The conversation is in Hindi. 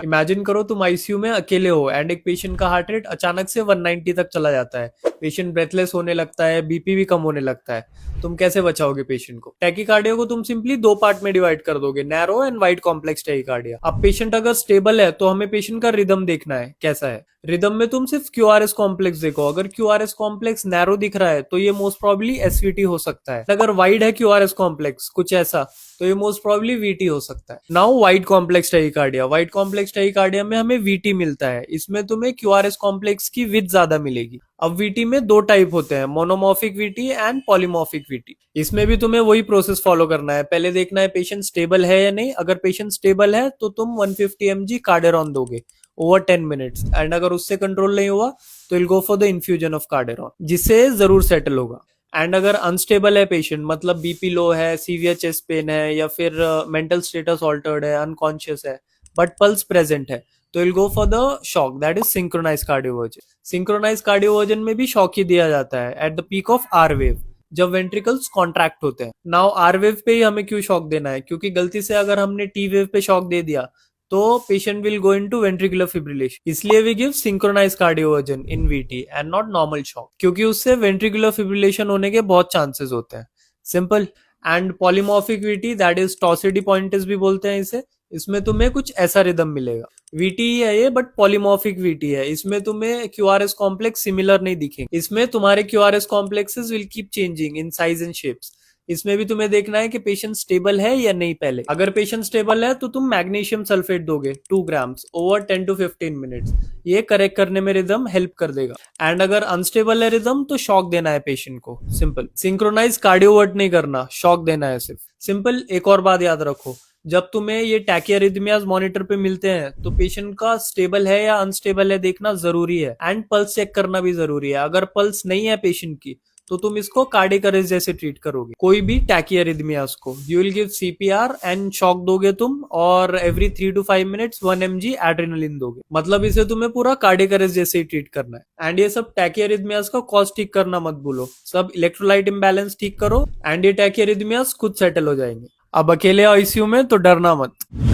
इमेजिन करो तुम आईसीयू में अकेले हो एंड एक पेशेंट का हार्ट रेट अचानक से 190 तक चला जाता है, पेशेंट ब्रेथलेस होने लगता है, बीपी भी कम होने लगता है। तुम कैसे बचाओगे पेशेंट को? टैकीकार्डिया को तुम सिंपली दो पार्ट में डिवाइड कर दोगे, narrow and wide complex tachycardia. अब पेशेंट अगर स्टेबल है तो हमें पेशेंट का रिदम देखना है कैसा है। रिदम में तुम सिर्फ क्यूआरएस कॉम्प्लेक्स देखो, अगर क्यूआरएस कॉम्प्लेक्स नैरो दिख रहा है तो ये मोस्ट प्रोबेबली एसवीटी हो सकता है। अगर वाइड है क्यूआरएस कॉम्प्लेक्स कुछ ऐसा तो ये मोस्ट प्रोबेबली वीटी हो सकता है। Now wide complex tachycardia, wide complex tachycardia में हमें वीटी मिलता है, इसमें तुम्हें क्यूआरएस कॉम्प्लेक्स की विड्थ ज्यादा मिलेगी। अब वीटी में दो टाइप होते हैं, monomorphic VT and polymorphic VT. इसमें भी तुम्हें वही प्रोसेस फॉलो करना है, पहले देखना है पेशेंट स्टेबल है या नहीं। अगर पेशेंट स्टेबल है तो तुम 150 mg कार्डेरॉन दोगे ओवर 10 मिनट्स, एंड अगर उससे कंट्रोल नहीं हुआ तो will go for the infusion of Cordarone, जिससे जरूर सेटल होगा। एंड अगर अनस्टेबल है पेशेंट, मतलब बीपी लो है, सीवियर चेस्ट पेन है, या फिर मेंटल स्टेटस ऑल्टर्ड है, अनकॉन्शियस है, बट पल्स प्रेजेंट है, तो will go for the shock, that is synchronize cardioversion. Synchronize cardioversion में भी शॉक ही दिया जाता है at the peak of R wave, जब वेंट्रिकल्स कॉन्ट्रैक्ट होते हैं। नाउ आर वेव पे ही हमें क्यों शॉक देना है, क्योंकि गलती से अगर हमने टी वेव पे शॉक दे दिया तो patient will go into ventricular fibrillation, इसलिए we give synchronise cardioversion in VT and not normal shock, क्योंकि उससे वेंट्रिकुलर फिब्रिलेशन होने के बहुत चांसेस होते हैं। Simple. And polymorphic VT, that is torsades de pointes भी बोलते हैं इसे, इसमें तुम्हें कुछ ऐसा रिदम मिलेगा। वीटी ही है ये, बट पॉलीमॉर्फिक वीटी है, इसमें तुम्हें क्यूआरएस कॉम्प्लेक्स सिमिलर नहीं दिखेंगे, इसमें तुम्हारे QRS complexes will keep changing in size and shapes. इसमें भी तुम्हें देखना है कि पेशेंट स्टेबल है या नहीं पहले। अगर पेशेंट स्टेबल है तो तुम मैग्नीशियम सल्फेट दोगे 2 ग्राम्स ओवर 10 to 15 मिनट्स, ये करेक्ट करने में रिदम हेल्प कर देगा। एंड अगर अनस्टेबल है रिदम तो शॉक देना है पेशेंट को, सिंपल। सिंक्रोनाइज कार्डियोवर्ट नहीं करना, शॉक देना है सिर्फ, सिंपल। एक और बात याद रखो, जब तुम्हें ये टैकीअरिथमियाज मॉनिटर पे मिलते हैं तो पेशेंट का स्टेबल है या अनस्टेबल है देखना जरूरी है, एंड पल्स चेक करना भी जरूरी है। अगर पल्स नहीं है पेशेंट की तो तुम इसको कार्डियक अरेस्ट जैसे ट्रीट करोगे। कोई भी टैकीअरिथमियाज को you will give CPR and shock दोगे तुम, और every 3 to 5 minutes 1 mg adrenaline दोगे, मतलब इसे तुम्हें पूरा कार्डियक अरेस्ट जैसे ही ट्रीट करना है। एंड ये सब टैकीअरिथमियाज का कॉज ठीक करना मत भूलो, सब इलेक्ट्रोलाइट इम्बैलेंस ठीक करो एंड ये टैकीअरिथमियाज खुद सेटल हो जाएंगे। अब अकेले आईसीयू में तो डरना मत।